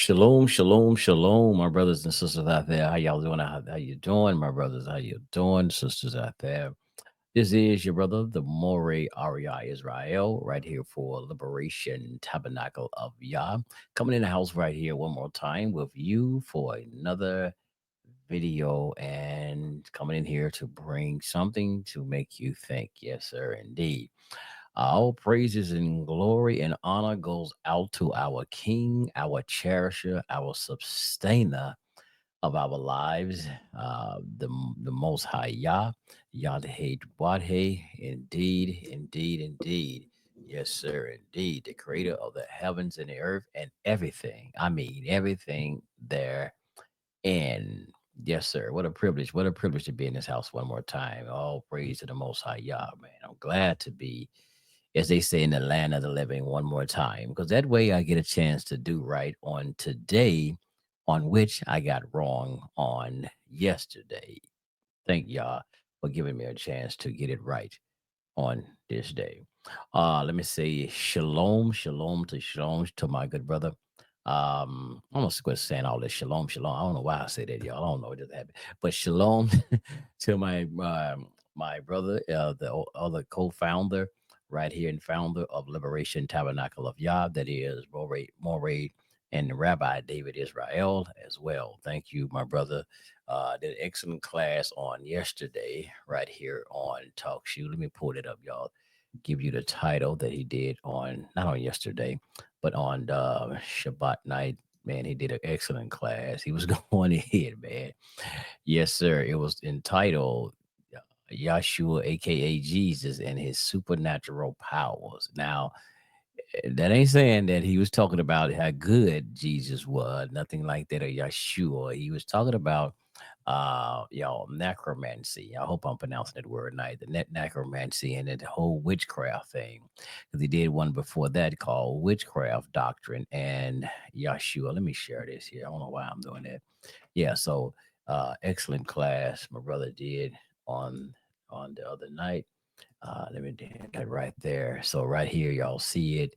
Shalom, shalom, shalom, my brothers and sisters out there. How y'all doing? How you doing, my brothers? How you doing, sisters out there? This is your brother, the Moreh Ari Israel, right here for Liberation Tabernacle of Yah. Coming in the house right here one more time with you for another video and coming in here to bring something to make you think. Yes, sir, indeed. All praises and glory and honor goes out to our King, our cherisher, our sustainer of our lives, the Most High Yah, Yadhe Dwadhe, indeed, indeed, indeed. Yes, sir, indeed, the creator of the heavens and the earth and everything. I mean, everything there. And yes, sir, what a privilege to be in this house one more time. All praise to the Most High Yah, man. I'm glad to be, as they say, in the land of the living one more time, because that way I get a chance to do right on today, on which I got wrong on yesterday. Thank Yah for giving me a chance to get it right on this day. Let me say shalom, shalom to my good brother. I'm gonna quit saying all this shalom, shalom. I don't know why I say that, y'all. I don't know what just happened, but shalom to my brother, other co-founder right here and founder of Liberation Tabernacle of Yah. That is Moreh and Rabbi David Israel as well. Thank you, my brother. Did an excellent class on yesterday, right here on Talk Shoe. Let me pull it up, y'all. Give you the title that he did on, not on yesterday, but on Shabbat night. Man, he did an excellent class. He was going ahead, man. Yes, sir. It was entitled Yahshua, aka Jesus, and his supernatural powers. Now, that ain't saying that he was talking about how good Jesus was, nothing like that, or Yeshua. He was talking about y'all necromancy. I hope I'm pronouncing that word right. The net necromancy and the whole witchcraft thing. Because he did one before that called witchcraft doctrine and Yeshua. Let me share this here. I don't know why I'm doing that. Yeah, so excellent class my brother did on the other night. Let me get right there. So right here, y'all see it.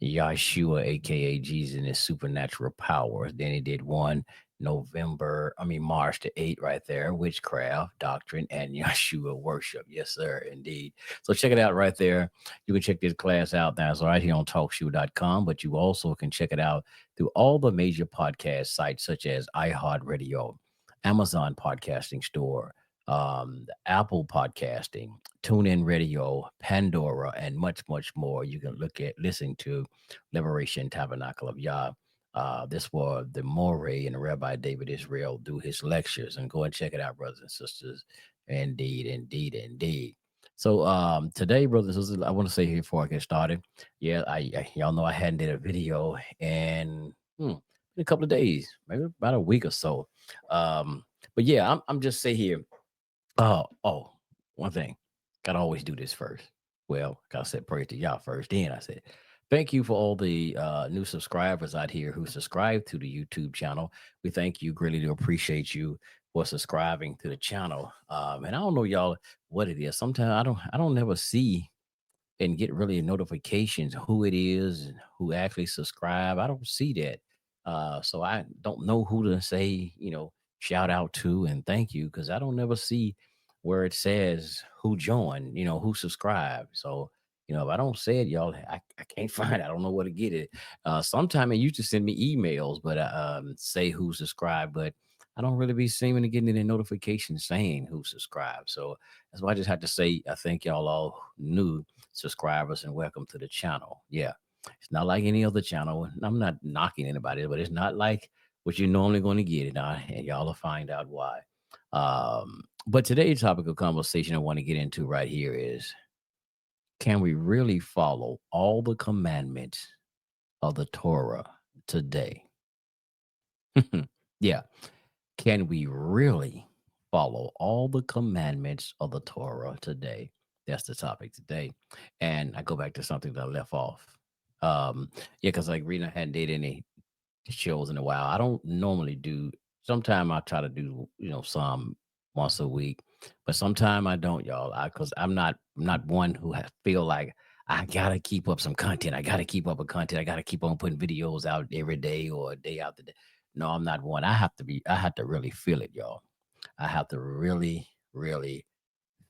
Yahshua, aka Jesus, and his supernatural powers. Then he did one March the 8th, right there, witchcraft, doctrine, and Yahshua worship. Yes, sir, indeed. So check it out right there. You can check this class out now. It's right here on talkshoe.com, but you also can check it out through all the major podcast sites such as iHeartRadio, Amazon Podcasting Store, the Apple Podcasting, TuneIn Radio, Pandora, and much, much more. You can listen to Liberation Tabernacle of Yah. This was the Moreh and Rabbi David Israel do his lectures, and go and check it out, brothers and sisters. Indeed, indeed, indeed. So today, brothers and sisters, I want to say here before I get started, yeah, y'all know I hadn't did a video in a couple of days, maybe about a week or so. But yeah, I'm just say here. One thing. Gotta always do this first. Well, gotta say praise to y'all first. Then I said, thank you for all the new subscribers out here who subscribe to the YouTube channel. We thank you, greatly do appreciate you for subscribing to the channel. And I don't know y'all what it is. Sometimes I don't never see and get really notifications who it is and who actually subscribe. I don't see that. So I don't know who to say, shout out to and thank you because I don't never see where it says who joined, who subscribed. So, if I don't say it, y'all, I can't find it. I don't know where to get it. Sometime it used to send me emails, but say who subscribed, but I don't really be seeming to get any notifications saying who subscribed. So that's why I just have to say I thank y'all all new subscribers and welcome to the channel. Yeah, it's not like any other channel. And I'm not knocking anybody, but it's not like what you're normally going to get it on, and y'all will find out why. But today's topic of conversation I want to get into right here is, can we really follow all the commandments of the Torah today? Yeah. Can we really follow all the commandments of the Torah today? That's the topic today. And I go back to something that I left off. Yeah, because like Rena hadn't did any shows in a while. I don't normally do. Sometimes I try to do, some once a week, but sometimes I don't, y'all. Because I'm not one who feel like I gotta keep up some content. I gotta keep up with content. I gotta keep on putting videos out every day or a day after day. No, I'm not one. I have to really feel it, y'all. I have to really, really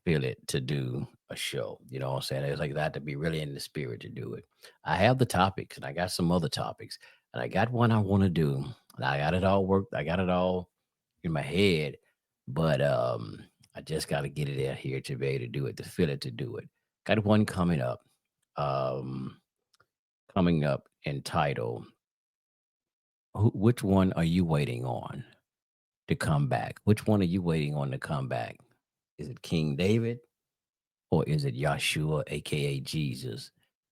feel it to do a show. You know what I'm saying? It's like that to be really in the spirit to do it. I have the topics and I got some other topics. And I got one I want to do. And I got it all worked. I got it all in my head. But I just gotta get it out here to be able to do it, to feel it to do it. Got one coming up. Um coming up entitled which one are you waiting on to come back? Which one are you waiting on to come back? Is it King David or is it Yahshua, aka Jesus?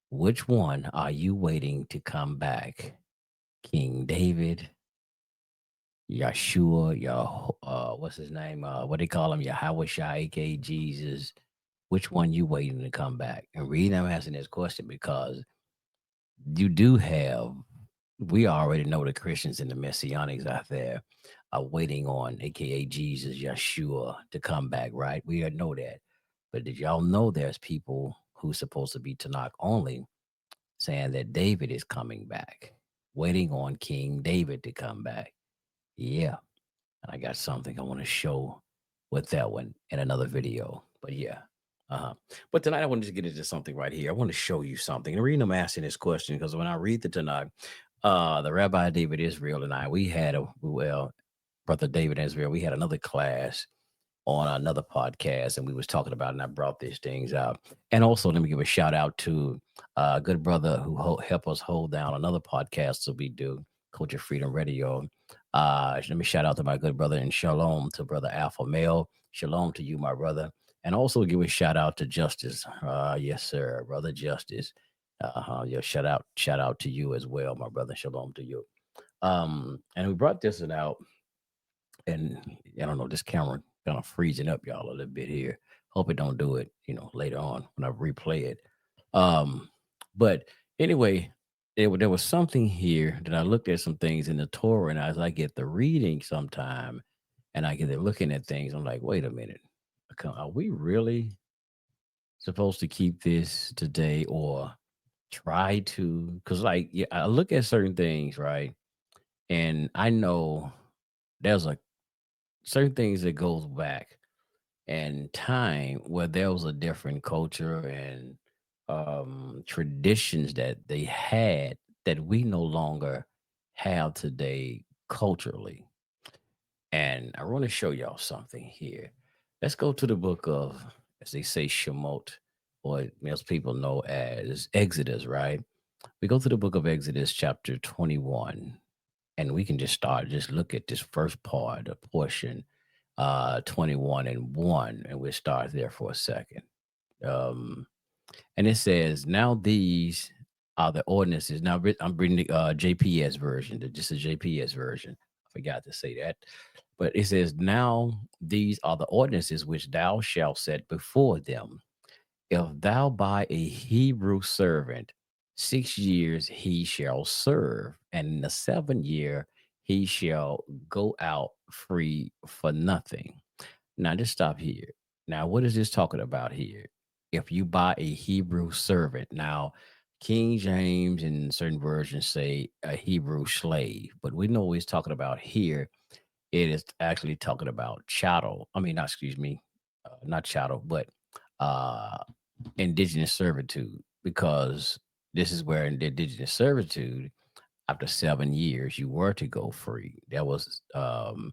Which one are you waiting to come back? King David, Yahshua, what's his name? What they call him? Yahweh Shai, aka Jesus. Which one you waiting to come back? And reason I'm asking this question because you do have, we already know the Christians and the Messianics out there are waiting on, aka Jesus, Yeshua, to come back, right? We already know that. But did y'all know there's people who's supposed to be Tanakh only saying that David is coming back, waiting on King David to come back? Yeah. And I got something I want to show with that one in another video. But yeah. Uh-huh. But tonight I want to just get into something right here. I want to show you something. And the reason I'm asking this question, because when I read the Tanakh, the Rabbi David Israel and I, we had Brother David Israel, we had another class on another podcast and we was talking about, and I brought these things out. And also let me give a shout out to a good brother who helped us hold down another podcast that we do, Culture Freedom Radio. Let me shout out to my good brother and Shalom to brother Alpha Male. Shalom to you, my brother. And also give a shout out to Justice. Yes, sir, brother Justice. Yeah, shout out to you as well, my brother. Shalom to you. And we brought this one out, and I don't know, this camera kind of freezing up y'all a little bit here. Hope it don't do it, later on when I replay it. Um, but anyway, there was something here that I looked at some things in the Torah, and as I get the reading sometime, and I get to looking at things, I'm like, wait a minute, are we really supposed to keep this today or try to? Because like, yeah, I look at certain things, right, and I know there's a certain things that goes back and time where there was a different culture and traditions that they had that we no longer have today culturally. And I want to show y'all something here. Let's go to the book of, as they say, Shemot, or most people know as Exodus, right? We go to the book of Exodus, chapter 21, and we can just start, just look at this first part, a portion 21 and 1, and we'll start there for a second. Um, and it says, now these are the ordinances. Now, I'm reading the JPS version, just a JPS version. I forgot to say that. But it says, now these are the ordinances which thou shalt set before them. If thou buy a Hebrew servant, 6 years he shall serve, and in the 7th year he shall go out free for nothing. Now, just stop here. Now, what is this talking about here? If you buy a Hebrew servant, now, King James and certain versions say a Hebrew slave, but we know what he's talking about here. It is actually talking about chattel. I mean, not excuse me, not chattel, but uh, indigenous servitude, because this is where in the indigenous servitude, after 7 years, you were to go free. That was and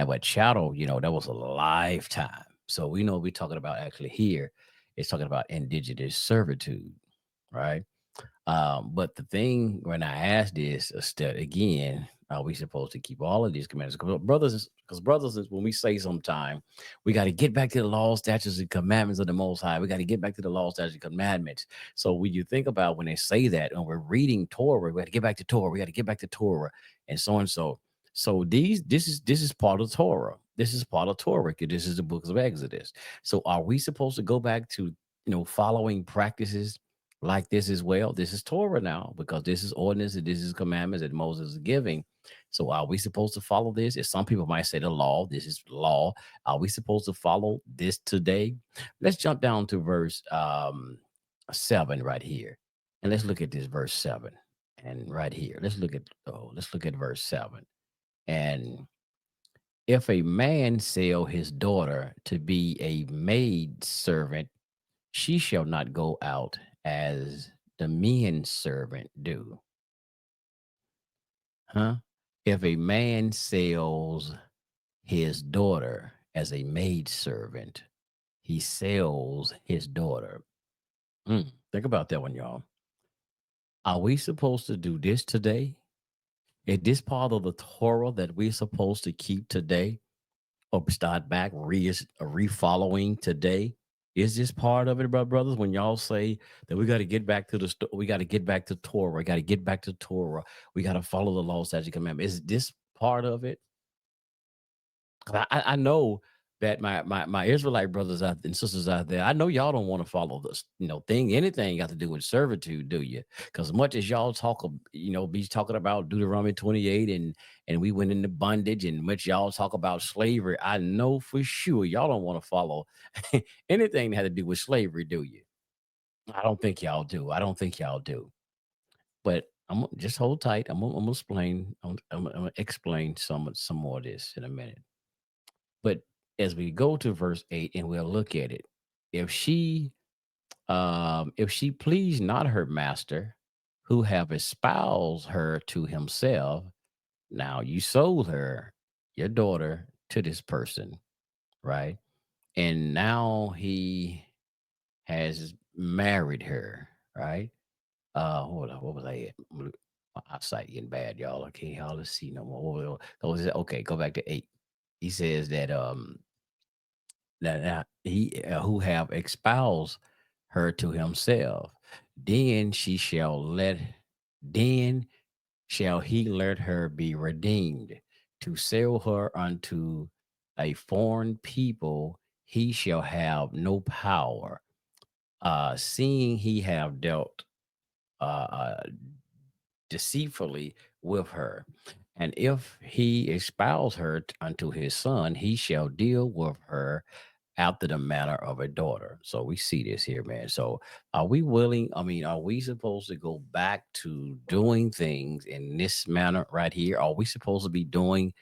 what chattel, that was a lifetime. So we know we're talking about actually here, it's talking about indigenous servitude, right? But the thing when I asked this, again, are we supposed to keep all of these commandments? Because brothers, when we say sometime, we got to get back to the law, statutes, and commandments of the Most High. We got to get back to the law, statutes, and commandments. So when you think about when they say that, and we're reading Torah, we got to get back to Torah. We got to get back to Torah, and so and so. So this is part of Torah. This is part of Torah. This is the books of Exodus. So are we supposed to go back to following practices like this as well? This is Torah now, because this is ordinance and this is commandments that Moses is giving. So are we supposed to follow this? If some people might say the law, this is law. Are we supposed to follow this today? Let's jump down to verse 7 right here. And let's look at this verse 7. And right here, let's look at verse 7. And if a man sell his daughter to be a maid servant, she shall not go out as the men servant do. Huh? If a man sells his daughter as a maid servant, he sells his daughter. Think about that one, y'all. Are we supposed to do this today? Is this part of the Torah that we're supposed to keep today, or start back re-following today? Is this part of it, brothers? When y'all say that we got to get back to we got to get back to Torah, we got to get back to Torah, we got to follow the law, statute, commandment. Is this part of it? 'Cause I know that my Israelite brothers out and sisters out there, I know y'all don't want to follow this, thing. Anything got to do with servitude, do you? Because much as y'all talk, be talking about Deuteronomy 28 and we went into bondage, and much y'all talk about slavery, I know for sure y'all don't want to follow anything that had to do with slavery, do you? I don't think y'all do. I don't think y'all do. But just hold tight. I'm gonna explain. I'm gonna explain some more of this in a minute. But as we go to verse 8 and we'll look at it, if she please not her master, who have espoused her to himself, now you sold her, your daughter, to this person, right? And now he has married her, right? Hold on, what was I at? My eyesight getting bad, y'all. I can't hardly see no more. Okay, go back to 8. He says that he who have espoused her to himself, then she shall let then shall he let her be redeemed. To sell her unto a foreign people, he shall have no power, seeing he have dealt deceitfully with her. And if he espouse her unto his son, he shall deal with her after the manner of a daughter. So we see this here, man. So are we willing? I mean, are we supposed to go back to doing things in this manner right here? Are we supposed to be doing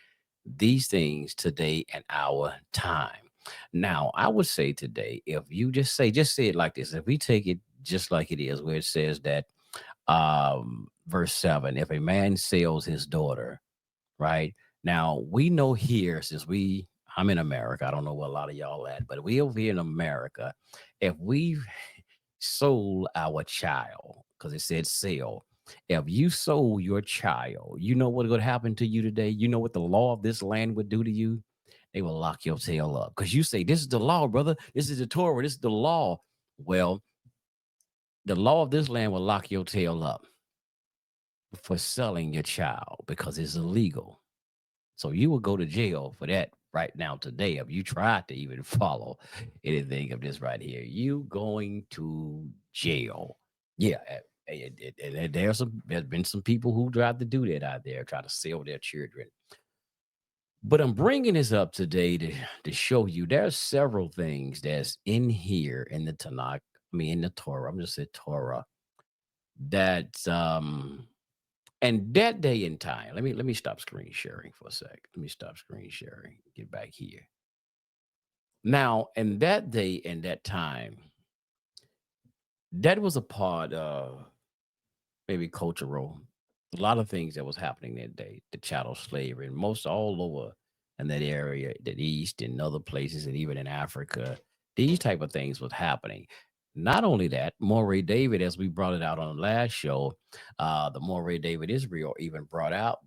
these things today in our time? Now, I would say today, if you just say it like this, if we take it just like it is, where it says that verse 7, if a man sells his daughter, right? Now we know here, since I'm in America, I don't know what a lot of y'all at, but we over here in America, if we sold our child, because it said sell, if you sold your child, you know what would happen to you today? You know what the law of this land would do to you? They will lock your tail up because you say, this is the law, brother. This is the Torah. This is the law. Well, the law of this land will lock your tail up for selling your child because it's illegal. So you will go to jail for that right now today if you try to even follow anything of this right here. You going to jail. Yeah. And there's been some people who tried to do that out there, try to sell their children. But I'm bringing this up today to show you there's several things that's in here in the Tanakh, in the Torah. I'm just saying Torah, that and that day and time, let me stop screen sharing for a sec. Let me stop screen sharing. Get back here. Now, in that day and that time, that was a part of maybe cultural, a lot of things that was happening that day, the chattel slavery, and most all over in that area, the East and other places, and even in Africa, these type of things was happening. Not only that, Moray David, as we brought it out on the last show, the Moray David Israel even brought out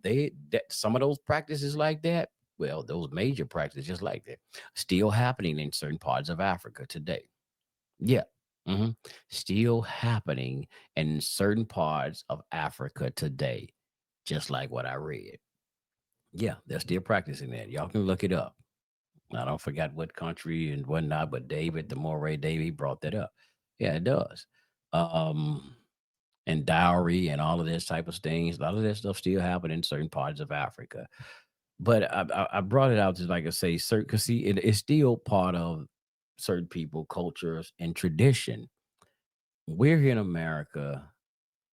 some of those practices like that. Well, those major practices just like that, still happening in certain parts of Africa today. Yeah. Mhm. Still happening in certain parts of Africa today, just like what I read. Yeah, they're still practicing that. Y'all can look it up. I don't forget what country and whatnot, but David, the Moray David, he brought that up. Yeah, it does. Um, and dowry and all of this type of things. A lot of that stuff still happen in certain parts of Africa. But I brought it out to, like I say, certain, because see, it's still part of certain people, cultures, and tradition. we're here in America,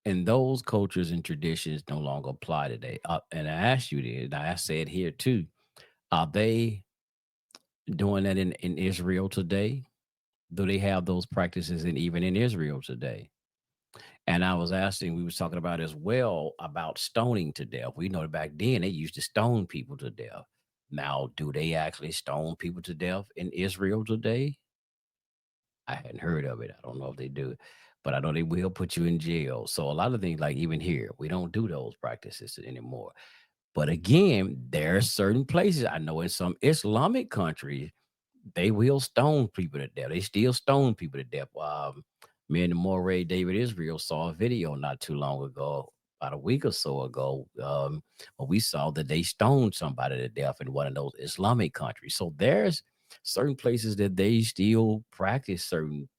and those cultures and traditions no longer apply today. And I asked you this, and I said here too, are they doing that in Israel today? Do they have those practices even in Israel today? And I was asking, we was talking about as well about stoning to death. We know that back then they used to stone people to death. Now, do they actually stone people to death in Israel today? I hadn't heard of it. I don't know if they do, but I know they will put you in jail. So a lot of things, like even here, we don't do those practices anymore. But again, there are certain places I know in some Islamic countries they will stone people to death. They still stone people to death. Me and the Moray David Israel saw a video not too long ago, about a week or so ago, where we saw that they stoned somebody to death in one of those Islamic countries. So there's certain places that they still practice certain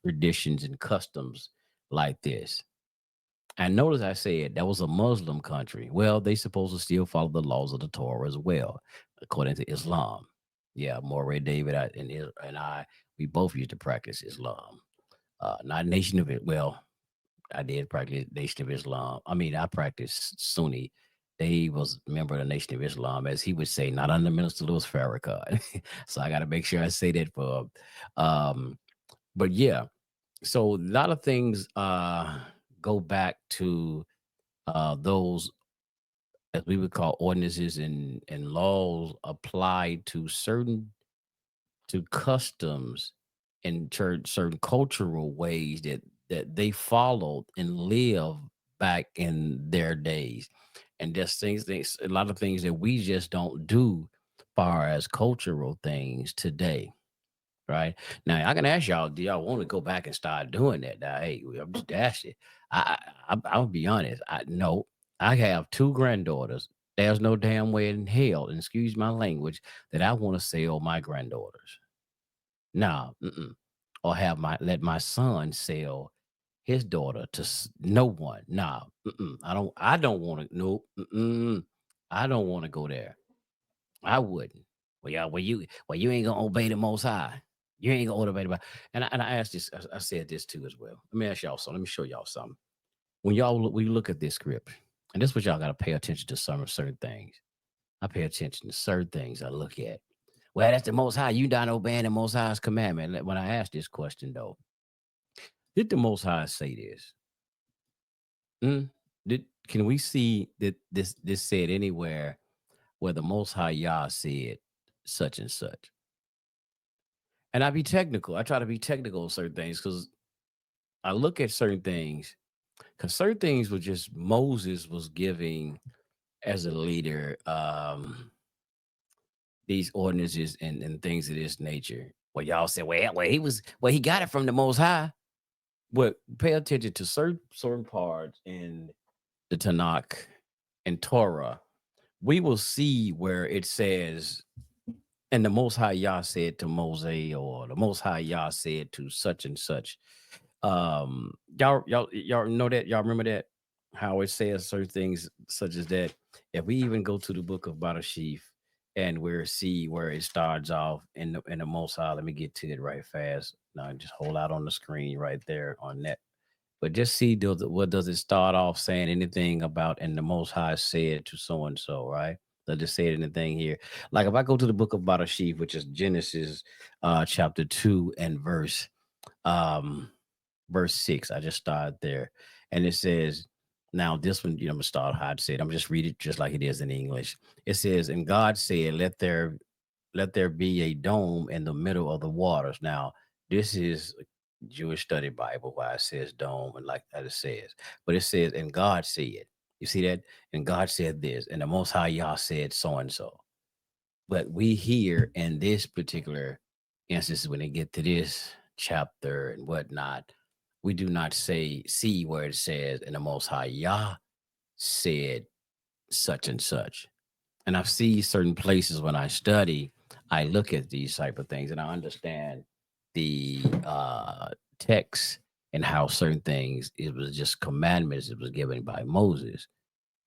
traditions and customs like this. And notice I said that was a Muslim country. Well, they supposed to still follow the laws of the Torah as well, according to Islam. Yeah, Moray David and I, we both used to practice Islam. Not Nation of it. Well, I did practice Nation of Islam. I mean, I practiced Sunni. They was a member of the Nation of Islam, as he would say, not under Minister Louis Farrakhan. So I got to make sure I say that for. Um, but yeah, so a lot of things go back to those, as we would call, ordinances and laws applied to customs and certain cultural ways that they followed and lived back in their days. And there's things a lot of things that we just don't do far as cultural things today. Right now, I can ask y'all, do y'all want to go back and start doing that? Now, hey, I'm just asking. I'll be honest. I no, I have two granddaughters. There's no damn way in hell, and excuse my language, that I want to sell my granddaughters. Nah, or have my let my son sell his daughter to no one. Nah, I don't want to. No, I don't want to go there. I wouldn't. Well, yeah, you ain't gonna obey the Most High. You ain't gonna obey the. And I asked this. I said this too as well. Let me ask y'all something. Let me show y'all something. We look at this script, and this is what y'all got to pay attention to some of certain things. I pay attention to certain things I look at. Well, that's the Most High. You not obeying the Most High's commandment. When I asked this question though, did the Most High say this? Can we see that this said anywhere where the Most High Yah said such and such? And I be technical. I try to be technical on certain things because I look at certain things, because certain things were just Moses was giving as a leader, these ordinances and things of this nature. Well, y'all say, he got it from the Most High. But pay attention to certain parts in the Tanakh and Torah. We will see where it says, and the Most High Yah said to Moses, or the Most High Yah said to such and such. Y'all know that? Y'all remember that? How it says certain things such as that. If we even go to the book of Barashif and we see where it starts off in the Most High, let me get to it right fast. Now just hold out on the screen right there on that. But just see, what does it start off saying? Anything about, and the Most High said to so and so, right? Does it say anything here? Like if I go to the book of Barashif, which is Genesis chapter 2 and um verse 6. I just started there. And it says, now this one, I'm gonna start how it said. I'm just read it just like it is in English. It says, and God said, let there be a dome in the middle of the waters. Now, this is Jewish study Bible why it says dome and like that it says. But it says, and God said. You see that? And God said this, and the Most High Yah said so and so. But we here in this particular instance, when they get to this chapter and whatnot, we do not see where it says, and the Most High Yah said such and such. And I see certain places when I study, I look at these type of things and I understand the text and how certain things, it was just commandments it was given by Moses.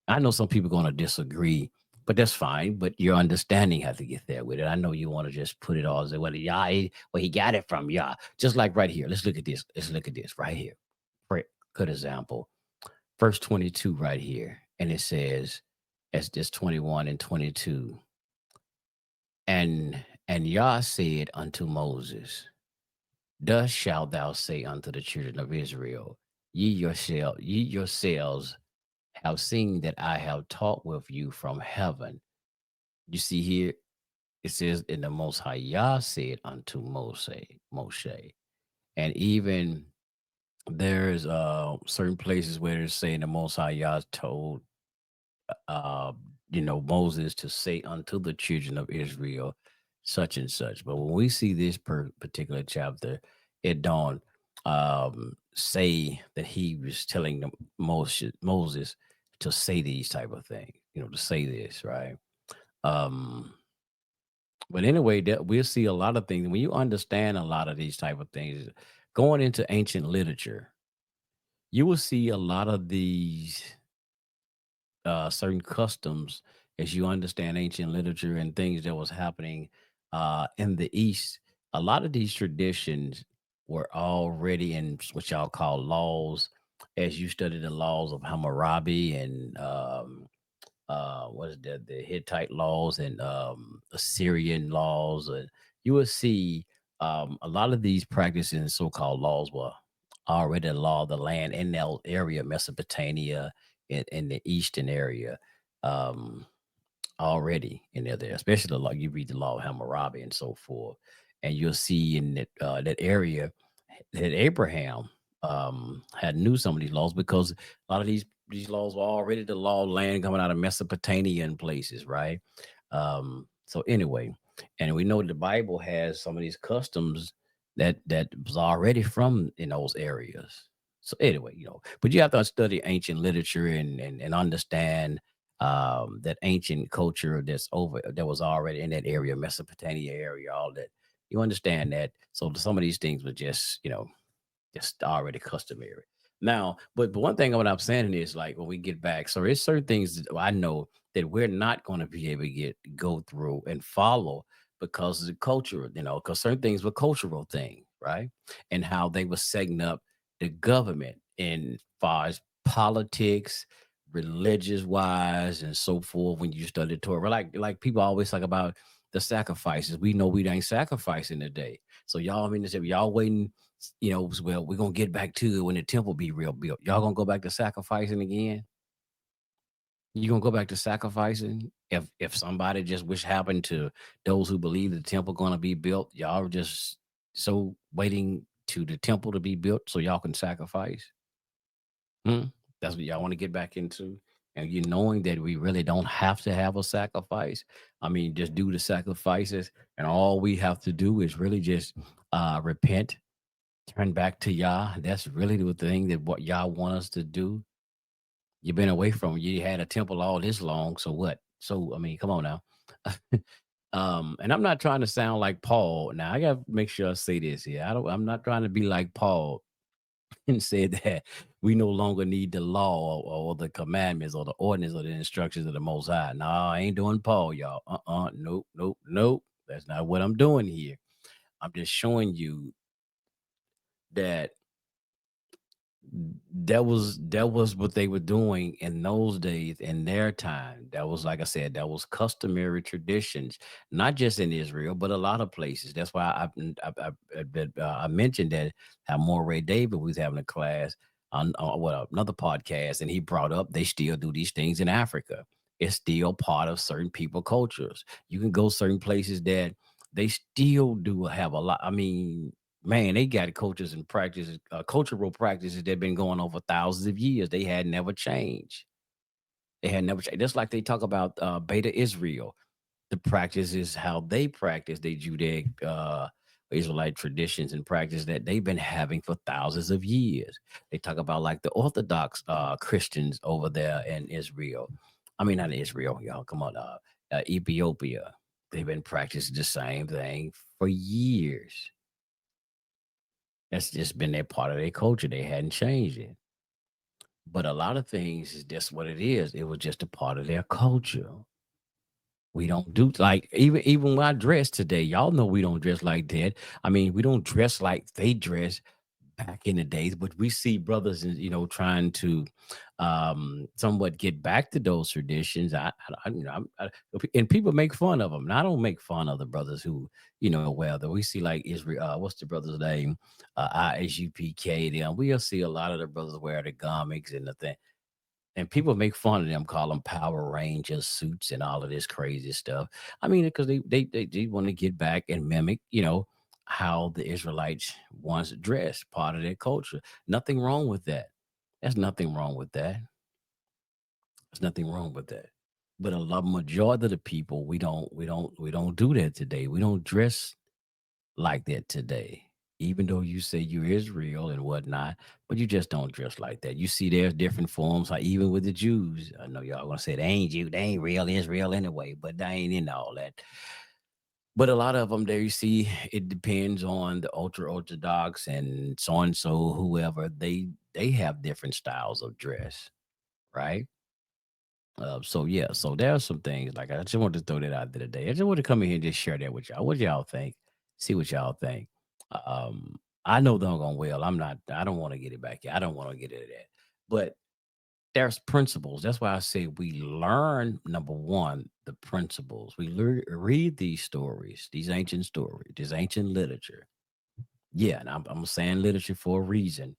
I know some people are going to disagree, but that's fine. But your understanding has to get there with it. I know you want to just put it all as well. Yeah, he got it from Yah. Just like right here. Let's look at this. Let's look at this right here. For good example, verse 22 right here, and it says, as this 21 and 22, and Yah said unto Moses, thus shalt thou say unto the children of Israel, ye yourselves have seen that I have taught with you from heaven. You see here, it says, in the Most High Yah said unto Moshe. And even there's certain places where it's saying the Most High Yah told uh, Moses to say unto the children of Israel, such and such. But when we see this particular chapter, it don't say that he was telling Moses to say these type of things, to say this, right? Um, but anyway, that we'll see a lot of things when you understand a lot of these type of things. Going into ancient literature, you will see a lot of these certain customs as you understand ancient literature and things that was happening in the East. A lot of these traditions were already in what y'all call laws. As you study the laws of Hammurabi and what is that, the Hittite laws and Assyrian laws, and you will see a lot of these practices and so-called laws were already the law of the land in that area, Mesopotamia, in the eastern area, um, already in there, especially the law. You read the law of Hammurabi and so forth, and you'll see in that area that Abraham had knew some of these laws because a lot of these laws were already the law of land coming out of Mesopotamia and places, right? So anyway, and we know the Bible has some of these customs that was already from in those areas. So anyway, but you have to study ancient literature and understand that ancient culture that was already in that area, Mesopotamia area, all that. You understand that. So some of these things were just already customary. Now, but one thing what I'm saying is like when we get back, so there's certain things that I know that we're not going to be able to go through and follow because of the culture, because certain things were cultural thing, right? And how they were setting up the government in far as politics, religious wise, and so forth. When you study Torah, like people always talk about the sacrifices. We know we ain't sacrificing today. So y'all, I mean, y'all waiting, well, we're gonna get back to it when the temple be real built. Y'all gonna go back to sacrificing again? You gonna go back to sacrificing? If somebody just wish happened to those who believe the temple gonna be built, y'all just so waiting to the temple to be built so y'all can sacrifice? Hmm? That's what y'all want to get back into? And you knowing that we really don't have to have a sacrifice. I mean, just do the sacrifices, and all we have to do is really just repent, turn back to Yah. That's really the thing that what Yah want us to do. You've been away from you had a temple all this long, so what? So I mean, come on now. And I'm not trying to sound like Paul. Now I gotta make sure I say this here. I'm not trying to be like Paul and say that we no longer need the law or the commandments or the ordinance or the instructions of the Most High. No, I ain't doing Paul, y'all. Nope, nope, nope. That's not what I'm doing here. I'm just showing you that that was what they were doing in those days in their time. That was, like I said, that was customary traditions, not just in Israel but a lot of places. That's why I mentioned that how Moray David was having a class on another podcast, and he brought up they still do these things in Africa. It's still part of certain people cultures. You can go certain places that they still do have a lot. I mean, man, they got cultures and practices, cultural practices that been going over thousands of years. They had never changed. They had never changed. Just like they talk about Beta Israel, the practice is how they practice their Judaic Israelite traditions and practice that they've been having for thousands of years. They talk about like the Orthodox Christians over there in Israel. I mean, not Israel, y'all. Come on, Ethiopia. They've been practicing the same thing for years. That's just been their part of their culture. They hadn't changed it. But a lot of things is just what it is. It was just a part of their culture. We don't do like even when I dress today, y'all know we don't dress like that. I mean, we don't dress like they dress back in the days, but we see brothers, trying to somewhat get back to those traditions. And people make fun of them. And I don't make fun of the brothers who, wear the. We see like Israel. What's the brother's name? ISUPK. Them. We'll see a lot of the brothers wear the garments and the thing. And people make fun of them, call them Power Rangers suits and all of this crazy stuff. I mean, because they want to get back and mimic, how the Israelites once dressed, part of their culture. Nothing wrong with that. There's nothing wrong with that. There's nothing wrong with that. But a lot majority of the people, we don't do that today. We don't dress like that today. Even though you say you're Israel and whatnot, but you just don't dress like that. You see, there's different forms, like even with the Jews. I know y'all gonna say they ain't Jew, they ain't real Israel anyway, but they ain't in all that. But a lot of them, there you see, it depends on the ultra orthodox and so, whoever they have different styles of dress, right? So yeah, so there are some things like I just wanted to throw that out there today. I just want to come in here and just share that with y'all. What y'all think? See what y'all think. I know they're going well. I'm not. I don't want to get it back. I don't want to get into that. But there's principles. That's why I say we learn number one the principles. We read these stories, these ancient stories, this ancient literature. Yeah, and I'm saying literature for a reason.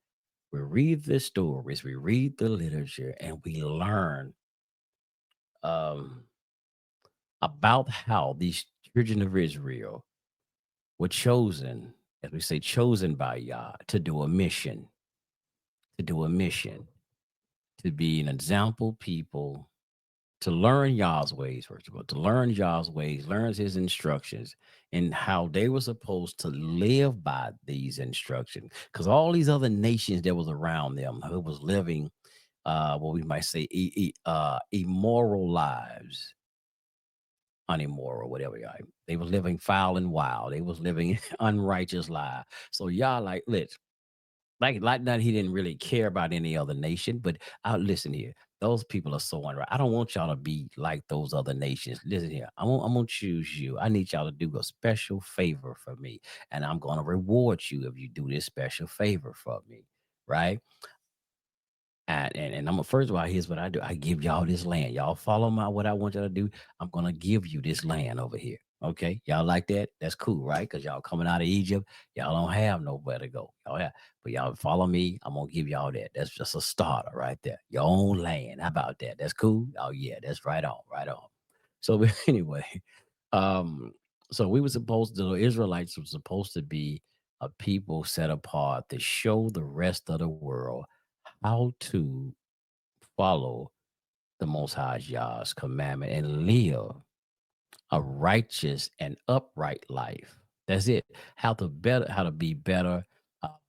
We read the stories, we read the literature, and we learn um, about how these children of Israel were chosen, as we say, chosen by Yah to do a mission, to be an example people, to learn Yah's ways, first of all, to learn Yah's ways, learns his instructions, and how they were supposed to live by these instructions. Because all these other nations that was around them who was living what we might say immoral lives, unimmoral, whatever. They was living foul and wild. They was living unrighteous life. So y'all like that he didn't really care about any other nation. But listen here, those people are so unright. I don't want y'all to be like those other nations. Listen here, I'm gonna choose you. I need y'all to do a special favor for me, and I'm gonna reward you if you do this special favor for me, right? And I'm first of all, here's what I do. I give y'all this land. Y'all follow my what I want y'all to do. I'm gonna give you this land over here. Okay. Y'all like that? That's cool, right? Because y'all coming out of Egypt, y'all don't have nowhere to go. Y'all have, but y'all follow me. I'm gonna give y'all that. That's just a starter right there. Your own land. How about that? That's cool. Oh yeah, that's right on, right on. So but anyway, um, so we were supposed to, the Israelites were supposed to be a people set apart to show the rest of the world how to follow the Most High Yah's commandment and live a righteous and upright life. That's it. How to be better,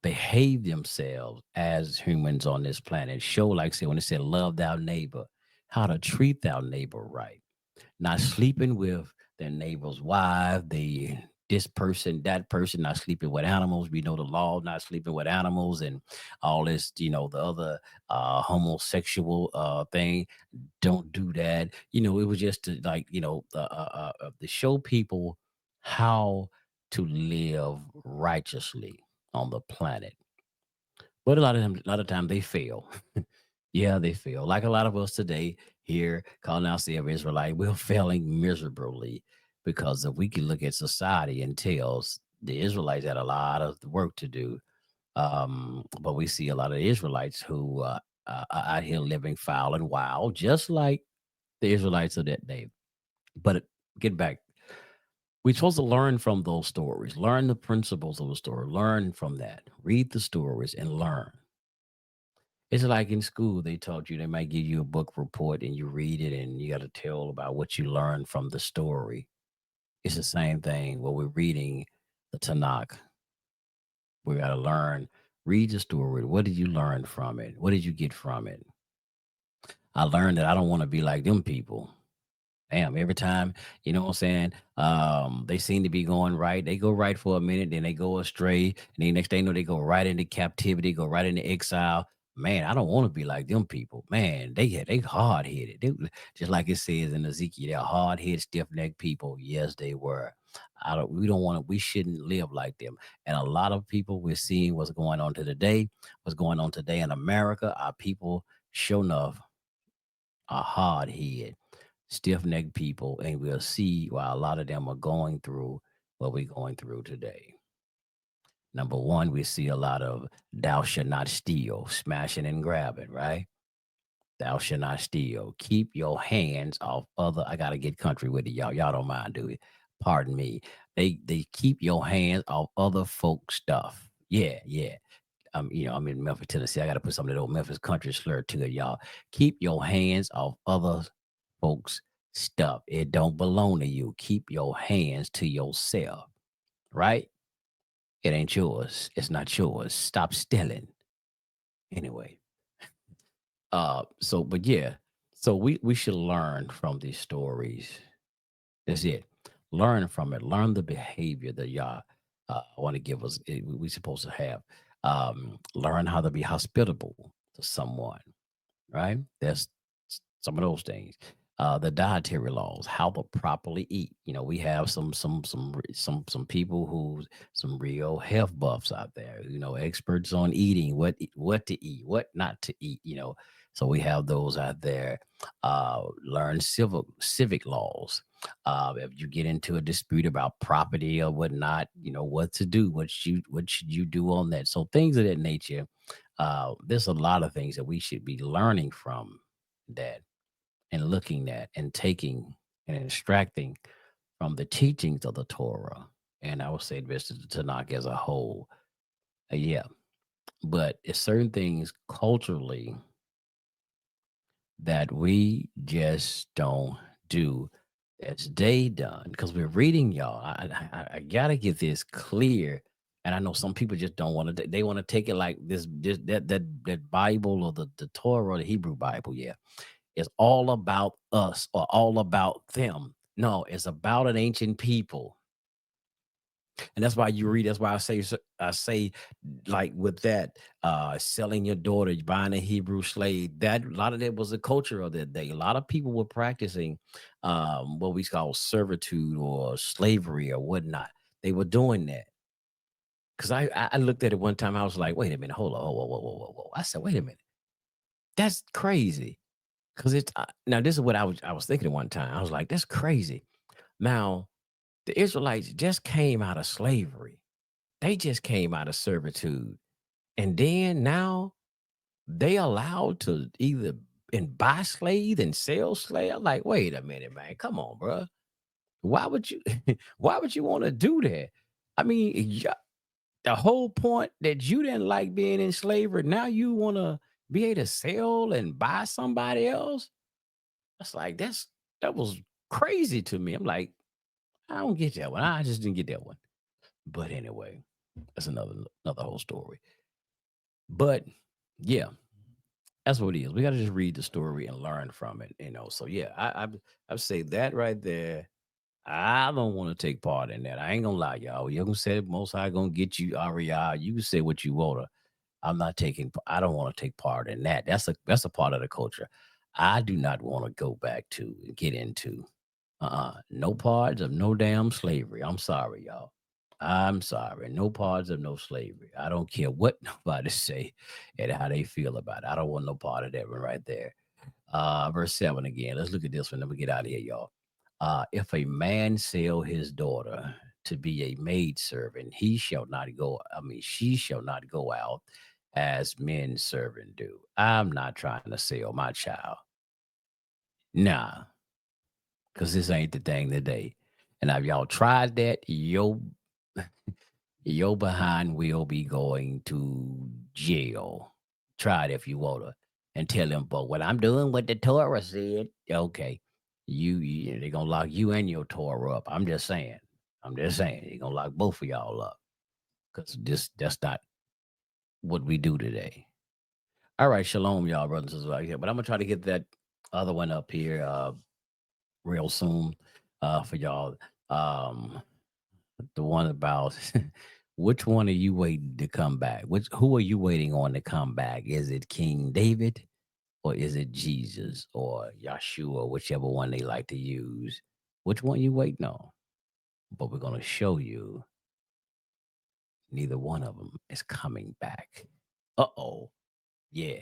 behave themselves as humans on this planet. Show, like I said, when it said, love thy neighbor, how to treat thy neighbor right, not sleeping with their neighbor's wife, this person, that person, not sleeping with animals. We know the law, not sleeping with animals and all this, the other homosexual thing. Don't do that. It was just to like, to show people how to live righteously on the planet. But a lot of time they fail. Yeah, they fail. Like a lot of us today here, calling ourselves Israelite, we're failing miserably because if we can look at society and tells the Israelites had a lot of work to do. But we see a lot of Israelites who are out here living foul and wild, just like the Israelites of that day. But get back, we're supposed to learn from those stories, learn the principles of the story, learn from that, read the stories and learn. It's like in school, they taught you, they might give you a book report and you read it and you got to tell about what you learned from the story. It's the same thing when we're reading the Tanakh. We got to learn, read the story. What did you learn from it? What did you get from it? I learned that I don't want to be like them people. Damn, every time, you know what I'm saying? They seem to be going right. They go right for a minute, then they go astray. And then next thing you know, they go right into captivity, go right into exile. Man, I don't want to be like them people. Man, they hard headed. Just like it says in Ezekiel, they're hard headed, stiff necked people. Yes, they were. We don't want to. We shouldn't live like them. And a lot of people we're seeing what's going on today in America. Our people, sure enough, are hard headed, stiff necked people, and we'll see why a lot of them are going through what we're going through today. Number one, we see a lot of thou shalt not steal, smashing and grabbing, right? Thou shalt not steal. Keep your hands off other. I gotta get country with it, y'all. Y'all don't mind, do it? Pardon me. They keep your hands off other folks' stuff. Yeah, yeah. I'm in Memphis, Tennessee. I gotta put some of that old Memphis country slur to it, y'all. Keep your hands off other folks' stuff. It don't belong to you. Keep your hands to yourself, right? It ain't yours. It's not yours. Stop stealing. Anyway, but yeah, so we should learn from these stories. That's it. Learn from it. Learn the behavior that y'all want to give us. We supposed to have. Learn how to be hospitable to someone, right? That's some of those things. The dietary laws, how to properly eat. You know, we have some people who some real health buffs out there. You know, experts on eating, what to eat, what not to eat. You know, so we have those out there. Learn civic laws. If you get into a dispute about property or whatnot, you know what to do. What should you do on that? So things of that nature. There's a lot of things that we should be learning from that and looking at and taking and extracting from the teachings of the Torah. And I would say this is the Tanakh as a whole. Yeah. But it's certain things culturally that we just don't do as they done because we're reading y'all. I gotta get this clear. And I know some people just don't want to. They want to take it like this that Bible or the Torah or the Hebrew Bible. Yeah, it's all about us or all about them. No, it's about an ancient people. And that's why you read, that's why I say like with that, selling your daughter, buying a Hebrew slave, that a lot of that was the culture of that day. A lot of people were practicing what we call servitude or slavery or whatnot. They were doing that. Cause I looked at it one time, I was like, wait a minute, hold on, whoa. I said, wait a minute, that's crazy. Cause it's now this is what I was thinking at one time. I was like, that's crazy. Now the Israelites just came out of slavery. They just came out of servitude. And then now they allowed to either and buy slaves and sell slaves. I'm like, wait a minute, man. Come on, bro. Why would you why would you want to do that? I mean, the whole point that you didn't like being in slavery, now you want to be able to sell and buy somebody else? That's like that was crazy to me. I'm like, I don't get that one. I just didn't get that one. But anyway, that's another whole story. But yeah, that's what it is. We got to just read the story and learn from it, you know. So yeah, I say that right there. I don't want to take part in that. I ain't gonna lie, y'all. You gonna say most high gonna get you REI. You can say what you want to. I'm not taking. I don't want to take part in that. That's a part of the culture. I do not want to go back to and get into. No parts of no damn slavery. I'm sorry, y'all. I'm sorry. No parts of no slavery. I don't care what nobody say and how they feel about it. I don't want no part of that one right there. Verse 7 again. Let's look at this one. Then we get out of here, y'all. If a man sell his daughter to be a maid servant, he shall not go. I mean, she shall not go out as men servant do. I'm not trying to sell my child. Nah, because this ain't the thing today. And if y'all tried that, your behind will be going to jail. Try it if you wanna, and tell them, but what I'm doing, what the Torah said. Okay, they're gonna lock you and your Torah up. I'm just saying. I'm just saying they're gonna lock both of y'all up because that's not what we do today. All right, shalom, y'all, brothers and sisters out here. But I'm gonna try to get that other one up here real soon for y'all. Um, the one about Which one are you waiting to come back? Who are you waiting on to come back? Is it King David or is it Jesus or Yahshua, whichever one they like to use? Which one you waiting on? But we're gonna show you neither one of them is coming back. Uh-oh. Yeah.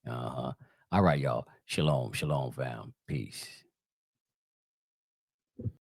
Uh-huh. All right, y'all. Shalom, shalom, fam. Peace.